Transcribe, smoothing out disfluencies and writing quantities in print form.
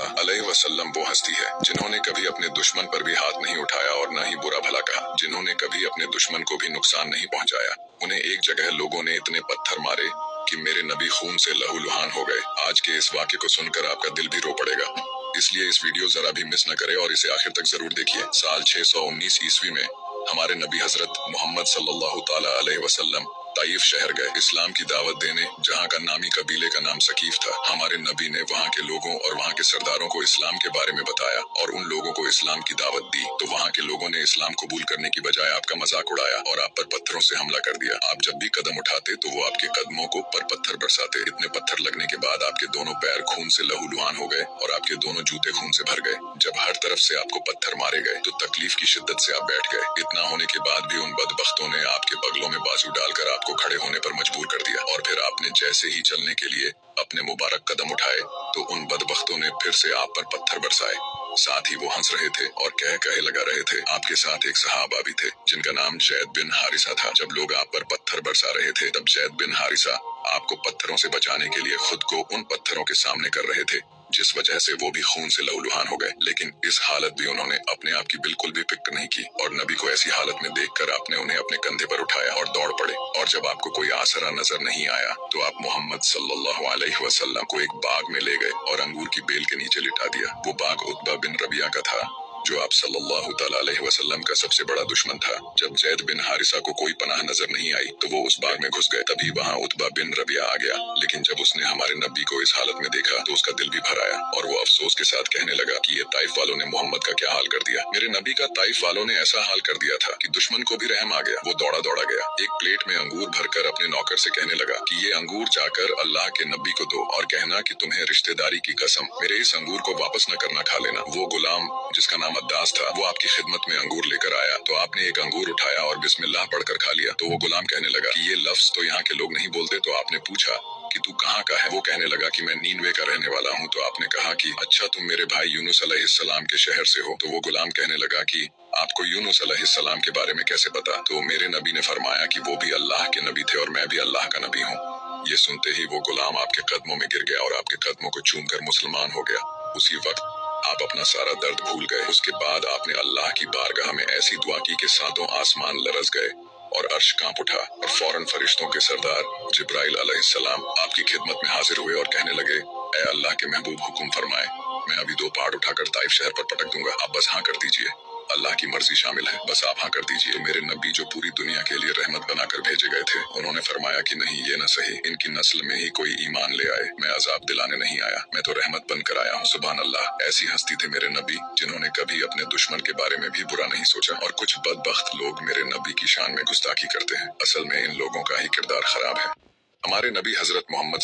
अलैहि वसल्लम वो हस्ती है जिन्होंने कभी अपने दुश्मन पर भी हाथ नहीं उठाया और न ही बुरा भला कहा, जिन्होंने कभी अपने दुश्मन को भी नुकसान नहीं पहुंचाया। उन्हें एक जगह लोगों ने इतने पत्थर मारे कि मेरे नबी खून से लहूलुहान हो गए। आज के इस वाक़े को सुनकर आपका दिल भी रो पड़ेगा, इसलिए इस वीडियो जरा भी मिस न करें और इसे आखिर तक जरूर देखिए। साल 619 ईस्वी में हमारे नबी हजरत मोहम्मद सल्लल्लाहु ताला अलैहि वसल्लम ताइफ शहर गए इस्लाम की दावत देने, जहाँ का नामी कबीले का नाम सकीफ था। हमारे नबी ने वहाँ के लोगों और वहाँ के सरदारों को इस्लाम के बारे में बताया और उन लोगों को इस्लाम की दावत दी, तो वहाँ के लोगों ने इस्लाम कबूल करने की बजाय आपका मजाक उड़ाया और आप पर पत्थरों से हमला कर दिया। आप जब भी कदम उठाते तो वो आपके कदमों को पर पत्थर बरसाते। इतने पत्थर लगने के बाद आपके दोनों पैर खून से लहूलुहान हो गए और आपके दोनों जूते खून से भर गए। जब हर तरफ से आपको पत्थर मारे गए तो तकलीफ की शिद्दत से आप बैठ गए। इतना होने के बाद भी उन बदबख्तों ने आपके बगलों में बाजू डालकर आपको खड़े होने पर मजबूर कर दिया और फिर आपने जैसे ही चलने के लिए अपने मुबारक कदम उठाए तो उन बदबख्तों ने फिर से आप पर पत्थर बरसाए। साथ ही वो हंस रहे थे और कह कहे लगा रहे थे। आपके साथ एक सहाबा भी थे जिनका नाम जैद बिन हारिसा था। जब लोग आप पर पत्थर बरसा रहे थे तब जैद बिन हारिसा आपको पत्थरों से बचाने के लिए खुद को उन पत्थरों के सामने कर रहे थे, जिस वजह से वो भी खून से लहूलुहान हो गए। लेकिन इस हालत भी उन्होंने अपने आप की बिल्कुल भी फिक्र नहीं की और नबी को ऐसी हालत में देखकर आपने उन्हें अपने कंधे पर उठाया और दौड़ पड़े। और जब आपको कोई आसरा नजर नहीं आया तो आप मोहम्मद सल्लल्लाहु अलैहि वसल्लम को एक बाग में ले गए और अंगूर की बेल के नीचे लिटा दिया। वो बाग उतबा बिन रबिया का था, जो आप सल्लल्लाहु तआला अलैहि वसल्लम का सबसे बड़ा दुश्मन था। जब जैद बिन हारिसा को कोई पनाह नजर नहीं आई तो वो उस बाग में घुस गए। तभी वहाँ उतबा बिन रबिया आ गया, लेकिन जब उसने हमारे नबी को इस हालत में देखा तो उसका दिल भी भर आया और वो अफसोस के साथ कहने लगा कि ये ताइफ वालों ने मोहम्मद का क्या हाल कर दिया। मेरे नबी का ताइफ वालों ने ऐसा हाल कर दिया था कि दुश्मन को भी रहम आ गया। वो दौड़ा दौड़ा गया, एक प्लेट में अंगूर भरकर अपने नौकर से कहने लगा कि ये अंगूर जाकर अल्लाह के नबी को दो और कहना कि तुम्हें रिश्तेदारी की कसम मेरे इस अंगूर को वापस न करना खा लेना। वो गुलाम जिसका नाम अद्दास था वो आपकी खिदमत में अंगूर लेकर आया तो आपने एक अंगूर उठाया और बिस्मिल्लाह पढ़कर खा लिया। तो वो गुलाम कहने लगा कि ये लफ्ज तो यहाँ के लोग नहीं बोलते। तो आपने पूछा कि तू कहाँ का है? वो कहने लगा कि मैं नीनवे का रहने वाला हूँ। तो आपने कहा कि अच्छा, तुम मेरे भाई यूनुस अलैहिस्सलाम के शहर से हो? तो वो गुलाम कहने लगा कि आपको यूनुस अलैहिस्सलाम के बारे में कैसे पता? तो मेरे नबी ने फरमाया कि वो भी अल्लाह के नबी थे और मैं भी अल्लाह का नबी हूँ। ये सुनते ही वो गुलाम आपके कदमों में गिर गया और आपके कदमों को चूमकर मुसलमान हो गया। उसी वक्त आप अपना सारा दर्द भूल गए। उसके बाद आपने अल्लाह की बारगाह में ऐसी दुआ की कि सातों आसमान लरज गए और अर्श कांप उठा और फौरन फरिश्तों के सरदार जिब्राइल अलैहिस्सलाम आपकी खिदमत में हाजिर हुए और कहने लगे, ऐ अल्लाह के महबूब, हुक्म फरमाए, मैं अभी 2 पहाड़ उठाकर ताइफ शहर पर पटक दूंगा, आप बस हाँ कर दीजिए। अल्लाह की मर्जी शामिल है, बस आप हाँ कर दीजिए। तो मेरे नबी जो पूरी दुनिया के लिए रहमत बनाकर भेजे गए थे, उन्होंने फरमाया कि नहीं, ये न सही, इनकी नस्ल में ही कोई ईमान ले आए। मैं अजाब दिलाने नहीं आया, मैं तो रहमत बनकर आया हूँ। सुभान अल्लाह। ऐसी हस्ती थे मेरे नबी जिन्होंने कभी अपने दुश्मन के बारे में भी बुरा नहीं सोचा। और कुछ बदबख्त लोग मेरे नबी की शान में गुस्ताखी करते हैं। असल में इन लोगों का ही किरदार खराब है। हमारे नबी हजरत मोहम्मद